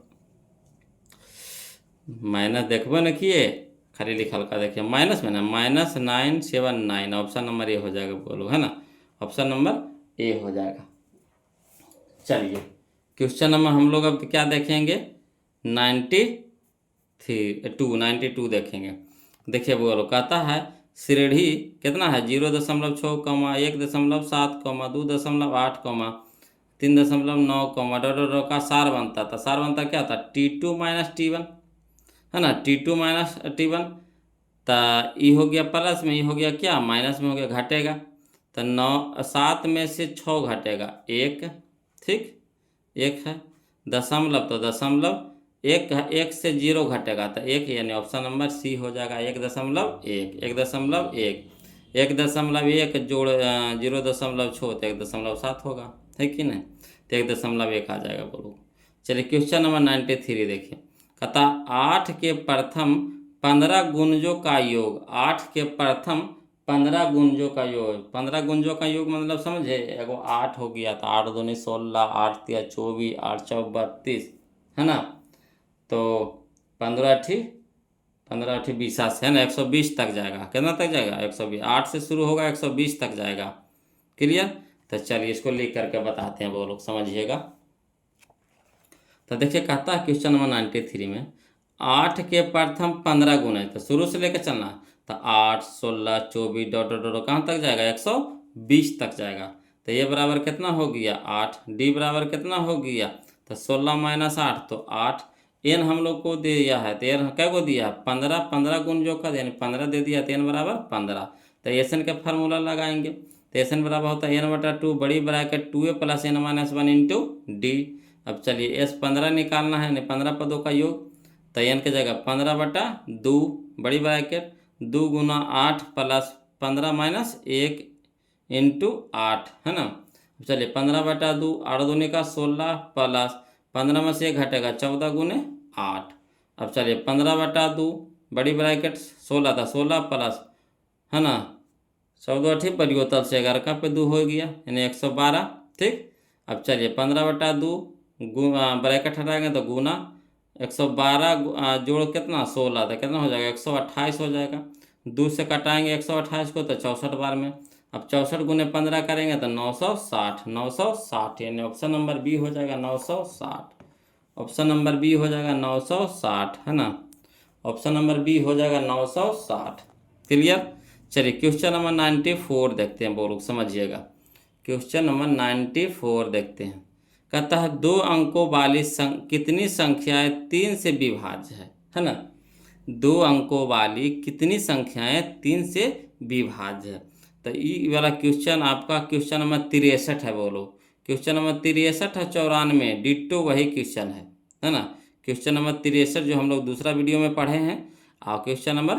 माइनस देखबो न किए खाली लिखल का देखिए माइनस में ना -979 ऑप्शन नंबर ए हो जाएगा। बोलो है ना, ऑप्शन नंबर ए हो जाएगा। चलिए क्वेश्चन नंबर हम लोग अब क्या देखेंगे, 92 देखेंगे। देखिए बोलो, कहता है श्रेणी कितना है 0.6, 1.7, 2.8, 3.9, डॉट का सार बनता था। सार बनता क्या था, T2 माइनस T1, है ना, T2 माइनस T1। तो ये हो गया प्लस में, ये हो गया क्या, माइनस में हो गया, घटेगा। तो 7 में से 6 घटेगा 1, ठीक, 1 है। दशमलव, तो दशमलव 1 है, 1 से 0 घटेगा तो 1, यानी ऑप्शन नंबर सी हो जाएगा 1.1, 1.1, 1.1 जोड़ 0.6 तो 1.7 होगा, है कि नहीं, तो 1.1 आ जाएगा बोलो। चलिए क्वेश्चन नंबर 93 देखिए, कहता 8 के प्रथम 15 गुणजों का योग, 8 के प्रथम 15 गुणजों का योग, 15 गुणजों का योग मतलब समझे, एगो 8 हो गया था, 8 दूनी 16, 8 तिया 24, 8 चौक 32, है ना, तो 15 अठी 20 है ना, 120 तक जाएगा। कितना तक जाएगा, 120, 8 से शुरू होगा 120 तक जाएगा। क्लियर, तो चलिए इसको लिख करके बताते हैं वो लोग, समझिएगा। तो देखिए कहता है क्वेश्चन नंबर 93 में 8 के प्रथम 15 गुण है, तो शुरू से लेकर चलना, तो 8, 16, 24 डॉट डॉट डॉट कहाँ तक जाएगा, 120 तक जाएगा। तो ये बराबर कितना हो गया 8, डी बराबर कितना हो गया, तो 16 माइनस 8, तो 8। एन हम लोग को दे दिया है, तो एन क्या को दिया है 15, 15 गुण जो कर यानी 15 दे दिया, तो एन बराबर 15। तो एसन का फार्मूला लगाएंगे, तो एसन बराबर होता है n/2 बड़ी bracket 2a plus n-1 into D. अब चलिए एस 15 निकालना है, यानी 15 पदों का योग, तो एन की जगह 15/2 बड़ी ब्रैकेट 2 गुना 8 प्लस 15 माइनस 1 इंटू 8, है ना। चलिए 15/2, 8 दूनी का 16 प्लस 15 में से 1 घटेगा 14 गुने 8। अब चलिए 15/2 बड़ी ब्रैकेट 16 था, 16 प्लस, है ना, 14 ठीक परिवर्तन से 11 का पे 2 हो गया, यानी 112, ठीक। अब चलिए 15/2 ब्रैकेट हटाएंगे तो गुना 112 जोड़ कितना 16, तो कितना हो जाएगा 128 हो जाएगा। 2 से कटाएंगे 128 को तो 64 बार में। अब 64 गुने 15 करेंगे तो 960, 960, यानी ऑप्शन नंबर बी हो जाएगा 960। ऑप्शन नंबर बी हो जाएगा 960, है ना, ऑप्शन नंबर बी हो जाएगा 960। क्लियर। चलिए क्वेश्चन नंबर 94 देखते हैं, बोलो समझिएगा। क्वेश्चन नंबर 94 देखते हैं, कहता है 2 अंकों वाली कितनी संख्याएं 3 से विभाज्य है ना। 2 अंकों वाली कितनी संख्याएं 3 से विभाज्य है। तो ये वाला क्वेश्चन आपका क्वेश्चन नंबर 63 है, बोलो क्वेश्चन नंबर 63 है, 94 डिट्टो वही क्वेश्चन है ना। क्वेश्चन नंबर 63 जो हम लोग दूसरा वीडियो में पढ़े हैं, और क्वेश्चन नंबर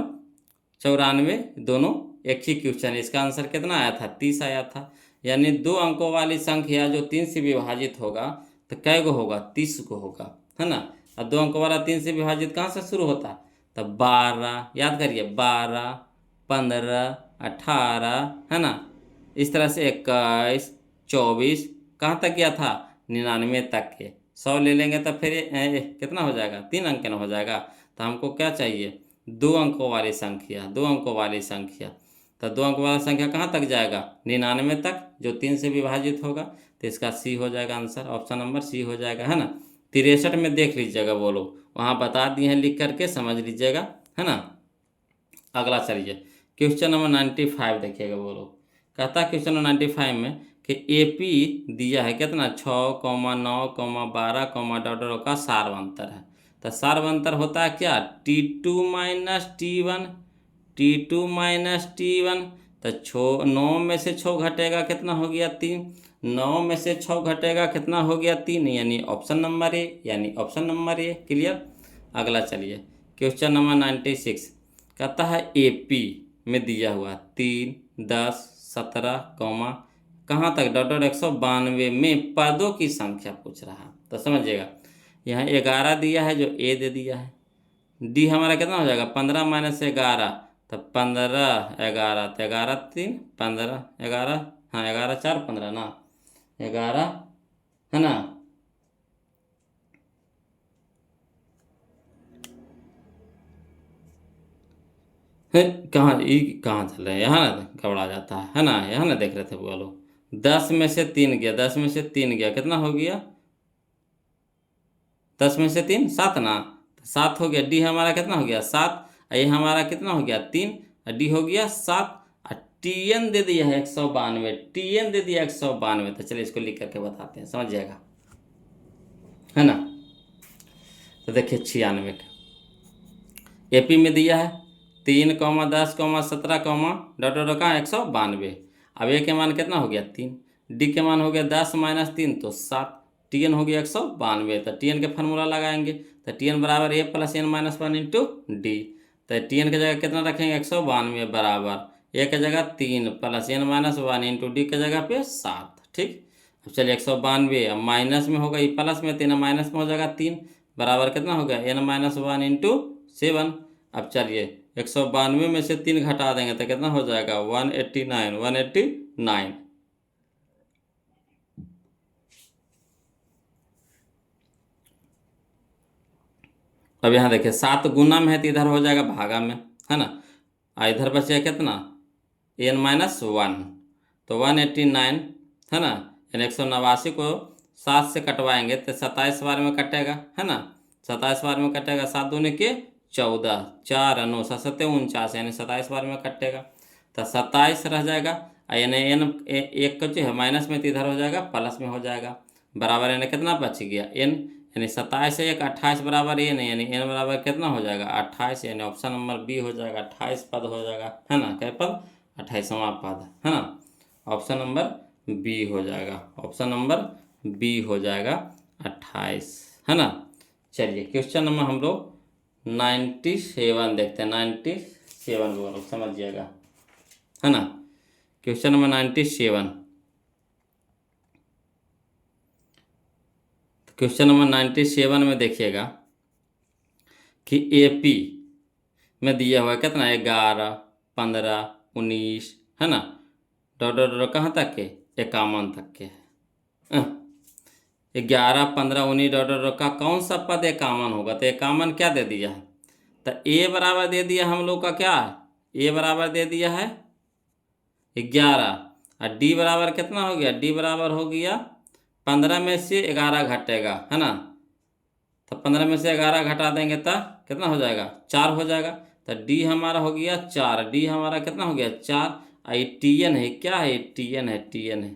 94 दोनों एक ही क्वेश्चन है। इसका आंसर कितना आया था 30 आया था। यानी 2 अंकों वाली संख्या जो 3 से विभाजित होगा तो कै गो होगा 30 को होगा, है ना। और 2 अंकों वाला 3 से विभाजित कहाँ से शुरू होता है, तो 12, याद करिए 12, 15, 18, है ना, इस तरह से 21, 24 कहाँ तक गया था 99 तक के। 100 ले लेंगे तो फिर कितना हो जाएगा 3 अंक ना हो जाएगा। तो हमको क्या चाहिए 2 अंकों वाली संख्या, 2 अंकों वाली संख्या। तो 2 अंक वाला संख्या कहाँ तक जाएगा 99 तक, जो 3 से विभाजित होगा। तो इसका सी हो जाएगा आंसर, ऑप्शन नंबर सी हो जाएगा, है ना। 63 में देख लीजिएगा, बोलो वहाँ बता दिए हैं, लिख करके समझ लीजिएगा, है ना। अगला चलिए क्वेश्चन नंबर 95 देखिएगा, बोलो कहता है क्वेश्चन नंबर 95 में कि AP दिया है कितना 6, 9, 12, डॉट का सार्वंतर है। तो सार्वंतर होता है क्या T2 minus T1, T2 minus T1। तो 9 में से 6 घटेगा कितना हो गया 3, 9 में से 6 घटेगा कितना हो गया 3, यानी ऑप्शन नंबर ए, यानी ऑप्शन नंबर ए। क्लियर। अगला चलिए क्वेश्चन नंबर 96 कहता है AP में दिया हुआ 3, 10, 17, कहाँ तक डॉट 192 में पदों की संख्या पूछ रहा है। तो समझिएगा यहाँ 11 दिया है जो ए दे दिया है। डी हमारा कितना हो जाएगा 15 माइनस 11, तो 15, 11, तो 11 3 15, 11, हाँ 11 4 15 ना 11, है ना। है कहाँ ये कहाँ चल रहे हैं, यहाँ ना घबरा जाता है ना, यहाँ ना देख रहे थे बोलो। 10 में से 3 गया, 10 में से 3 गया कितना हो गया 10 में से 3 7 ना, 7 हो गया। डी हमारा कितना हो गया 7, ये हमारा कितना हो गया 3, डी हो गया 7, और टीएन दे दिया है 192, टीएन दे दिया 192। तो चलिए इसको लिख करके बताते हैं, समझ जाएगा, है ना। तो देखिए 96 का एपी में दिया है 3, 10, 17, डॉट डॉट का 192। अब ए के मान कितना हो गया 3, डी के मान हो गया 10 माइनस 3 तो 7, टीएन हो गया 192। तो टीएन के फार्मूला लगाएंगे, तो टीएन बराबर a plus n minus 1 into d. तो टीएन की जगह कितना रखेंगे 192 बराबर ए की जगह 3 plus n minus 1 into d की जगह पे 7। ठीक, अब चलिए 192 अब माइनस में होगा, ये प्लस में 3 माइनस में हो जाएगा 3 बराबर कितना हो गया एन माइनस 1 इंटू 7। अब चलिए 192 में से 3 घटा देंगे तो कितना हो जाएगा 189, 189। अब यहाँ देखिए 7 गुना में है तो इधर हो जाएगा भागा में, है ना। इधर बचेगा कितना एन माइनस 1, तो 189, है ना। यानी 189 को 7 से कटवाएंगे तो 27 बार में कटेगा, है ना। 27 बार में कटेगा, 7 दूनी के 14, 4 9 7 49, यानी 27 बार में कटेगा। तो 27 रह जाएगा, यानी एन एक का जो है माइनस में तो इधर हो जाएगा प्लस में हो जाएगा, बराबर यानी कितना बच गया एन, यानी 27 से 1 28 बराबर एन, यानी एन बराबर कितना हो जाएगा 28, यानी ऑप्शन नंबर बी हो जाएगा, 28 पद हो जाएगा, है ना। क्या पद 28वां पद, है ना। ऑप्शन नंबर बी हो जाएगा, ऑप्शन नंबर बी हो जाएगा 28, है ना। चलिए क्वेश्चन नंबर हम लोग 97 देखते हैं, 97 बोलो समझिएगा, है ना। क्वेश्चन नंबर 97, क्वेश्चन नंबर 97 में देखिएगा कि एपी में दिया हुआ है कितना 11, 15, 19, है ना। डॉट डॉट डॉट कहाँ तक के 51 तक के है। 11, 15, 19 डॉट डॉट डॉट का कौन सा पद 51 होगा, तो 51 क्या दे दिया है, तो ए बराबर दे दिया हम लोग का क्या, ए बराबर दे दिया है 11, और डी बराबर कितना हो गया, डी बराबर हो गया 15 में से 11 घटेगा, है ना। तो 15 में से 11 घटा देंगे तो कितना हो जाएगा 4 हो जाएगा। तो डी हमारा हो गया 4, डी हमारा कितना हो गया 4, आई टी एन है, क्या है टी एन है, टी एन है।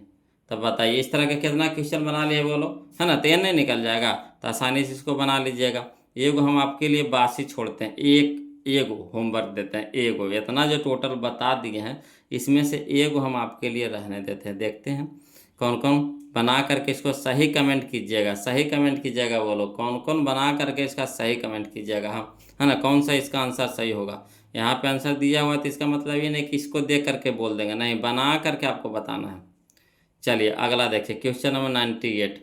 तो बताइए इस तरह का कितना क्वेश्चन बना लिए बोलो, है ना। तो एन नहीं निकल जाएगा, तो आसानी से इसको बना लीजिएगा। एगो हम आपके लिए बासी छोड़ते हैं, एगो होमवर्क देते हैं, एगो इतना जो टोटल बता दिए हैं इसमें से एगो हम आपके लिए रहने देते हैं। देखते हैं कौन कौन बना करके इसको सही कमेंट कीजिएगा, सही कमेंट कीजिएगा, बोलो कौन कौन बना करके इसका सही कमेंट कीजिएगा, हम, है ना। कौन सा इसका आंसर सही होगा, यहाँ पे आंसर दिया हुआ है तो इसका मतलब ये नहीं कि इसको देख करके बोल देंगे, नहीं, बना करके आपको बताना है। चलिए अगला देखिए क्वेश्चन नंबर 98,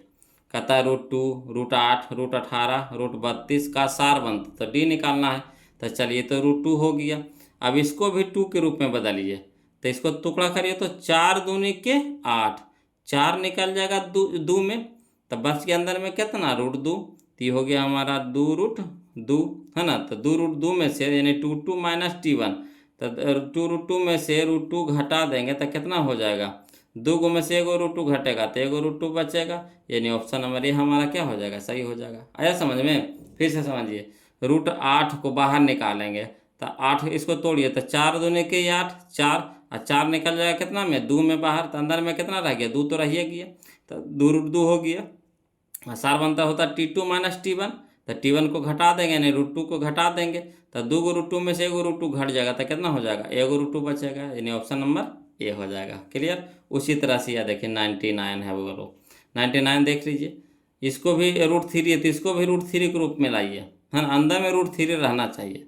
कहता है √2, √8, √18, √32 का सार बनता, तो डी निकालना है। तो चलिए तो √2 हो गया, अब इसको भी 2 के रूप में बदलिए, तो इसको टुकड़ा करिए तो 4 दूनी के 8, 4 निकल जाएगा 2 में, तो बच गया अंदर में कितना √2, तो ये हो गया हमारा 2√2, है ना। तो 2√2 में से यानी 2 माइनस T1, तो 2√2 में से √2 घटा देंगे तो कितना हो जाएगा 2 में से एगो √2 घटेगा तो एगो √2 बचेगा, यानी ऑप्शन नंबर ए हमारा क्या हो जाएगा सही हो जाएगा। आया समझ में, फिर से समझिए, √8 को बाहर निकालेंगे तो 8 इसको तोड़िए तो 4 दूनी के 8, 4 और 4 निकल जाएगा कितना में 2 में बाहर, तो अंदर में कितना रह गया 2 तो रह गया, तो 2√2 हो गया। सार बनता होता T2 माइनस T1, तो T1 को घटा देंगे यानी √2 को घटा देंगे तो 2 √2 में से एगो √2 घट जाएगा तो कितना हो जाएगा एगो √2 बचेगा, यानी ऑप्शन नंबर ए हो जाएगा। क्लियर। उसी तरह से यह देखिए 99 है वो लोग, 99 देख लीजिए, इसको भी √3 है तो इसको भी √3 के रूप में लाइए, है ना। अंदर में √3 रहना चाहिए,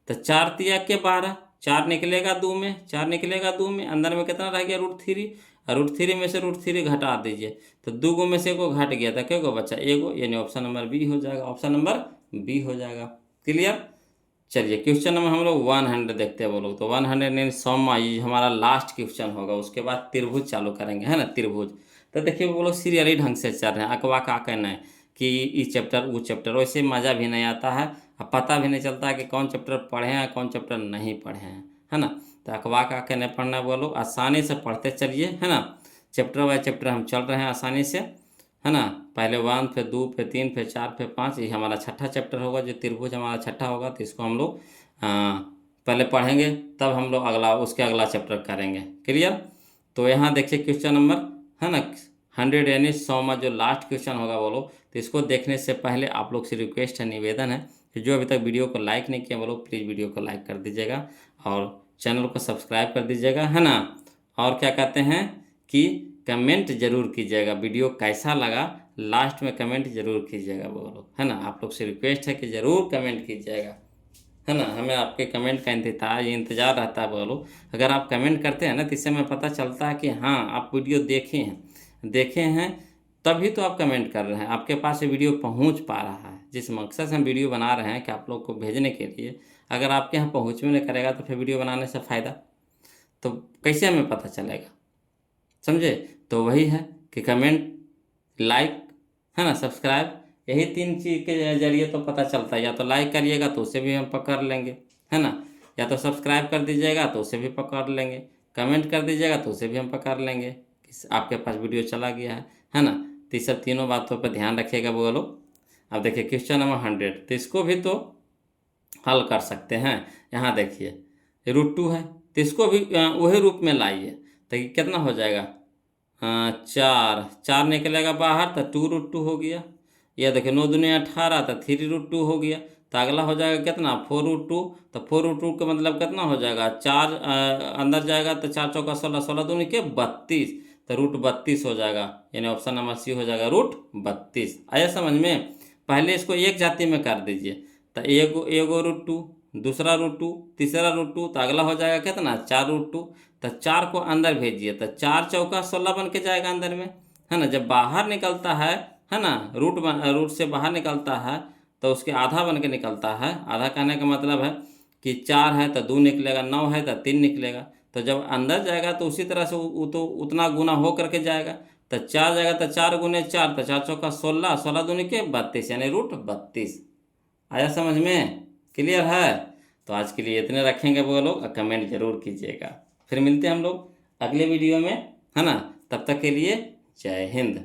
तो 4 तिया के 12, 4 निकलेगा 2 में, 4 निकलेगा 2 में, अंदर में कितना रह गया √3, और √3 में से √3 घटा दीजिए तो 2 में से एगो घट गया था, क्या को बचा एगो, यानी ऑप्शन नंबर बी हो जाएगा, ऑप्शन नंबर बी हो जाएगा। क्लियर। चलिए क्वेश्चन नंबर हम लोग 100 देखते हैं वो लोग, तो 100 यानी 100 ये हमारा लास्ट क्वेश्चन होगा, उसके बाद त्रिभुज चालू करेंगे, है ना, त्रिभुज। तो देखिए वो लोग सीरियली ढंग से चल रहे हैं, अकवा का कहना है कि ई चैप्टर वो चैप्टर, वैसे मज़ा भी नहीं आता है, अब पता भी नहीं चलता है कि कौन चैप्टर पढ़े हैं कौन चैप्टर नहीं पढ़े हैं, है ना। तो अकवा का कहने पढ़ना वो लोग आसानी से पढ़ते चलिए, है ना। चैप्टर बाय चैप्टर हम चल रहे हैं आसानी से, है ना। पहले 1, फिर 2, फिर 3, फिर 4, फिर 5, ये हमारा छठा चैप्टर होगा। जो त्रिभुज हमारा छठा होगा तो इसको हम लोग पहले पढ़ेंगे, तब हम लोग उसके अगला चैप्टर करेंगे। क्लियर। तो यहाँ देखिए क्वेश्चन नंबर, है ना, 100 यानी 100 में जो लास्ट क्वेश्चन होगा बोलो, तो इसको देखने से पहले आप लोग से रिक्वेस्ट है, निवेदन है कि जो अभी तक वीडियो को लाइक नहीं किया बोलो, प्लीज़ वीडियो को लाइक कर दीजिएगा और चैनल को सब्सक्राइब कर दीजिएगा, है ना। और क्या कहते हैं कि कमेंट जरूर कीजिएगा, वीडियो कैसा लगा लास्ट में कमेंट जरूर कीजिएगा बोलो, है ना। आप लोग से रिक्वेस्ट है कि ज़रूर कमेंट कीजिएगा, है ना। हमें आपके कमेंट का इंतज़ार रहता है बोलो। अगर आप कमेंट करते हैं ना तो इससे हमें पता चलता है कि हाँ आप वीडियो देखे हैं तभी तो आप कमेंट कर रहे हैं, आपके पास ये वीडियो पहुंच पा रहा है। जिस मकसद से हम वीडियो बना रहे हैं कि आप लोग को भेजने के लिए, अगर आपके यहाँ पहुँच में नहीं करेगा तो फिर वीडियो बनाने से फ़ायदा तो कैसे हमें पता चलेगा, समझे। तो वही है कि कमेंट, लाइक, है ना, सब्सक्राइब, यही 3 चीज़ के जरिए तो पता चलता है। या तो लाइक करिएगा तो उसे भी हम पकड़ लेंगे, है ना, या तो सब्सक्राइब कर दीजिएगा तो उसे भी पकड़ लेंगे, कमेंट कर दीजिएगा तो उसे भी हम पकड़ लेंगे कि आपके पास वीडियो चला गया है ना। तो ये सब तीनों बातों पर ध्यान रखिएगा बोलो। अब देखिए क्वेश्चन नंबर 100, तो इसको भी तो हल कर सकते हैं। यहाँ देखिए √2 है, तो इसको भी वही रूप में लाइए, तो ये कितना हो जाएगा, 4 निकलेगा बाहर तो 2√2 हो गया। यह देखिए 9 दूनी 18 तो 3√2 हो गया। तो अगला हो जाएगा कितना, 4√2। तो 4√2 का मतलब कितना हो जाएगा, 4 अंदर जाएगा तो 4 चौका 16, 16 दूनी के 32, तो √32 हो जाएगा। यानी ऑप्शन नंबर सी हो जाएगा √32। आया समझ में। पहले इसको एक जाति में कर दीजिए, तो एगो √2, दूसरा √2, तीसरा √2, तो अगला हो जाएगा कितना, 4√2। तो 4 को अंदर भेजिए तो 4 चौका 16 बन के जाएगा अंदर में, है ना। जब बाहर निकलता है ना, रूट से बाहर निकलता है तो उसके आधा बन के निकलता है। आधा कहने का मतलब है कि 4 है तो 2 निकलेगा, 9 है तो 3 निकलेगा। तो जब अंदर जाएगा तो उसी तरह से तो उतना गुना हो करके जाएगा। तो 4 जाएगा तो 4 गुने 4, तो 4 चौका 16, 16 दूनी के 32 यानी √32। आया समझ में, क्लियर है। तो आज के लिए इतने रखेंगे वो लोग, कमेंट जरूर कीजिएगा। फिर मिलते हैं हम लोग अगले वीडियो में, है ना। तब तक के लिए जय हिंद।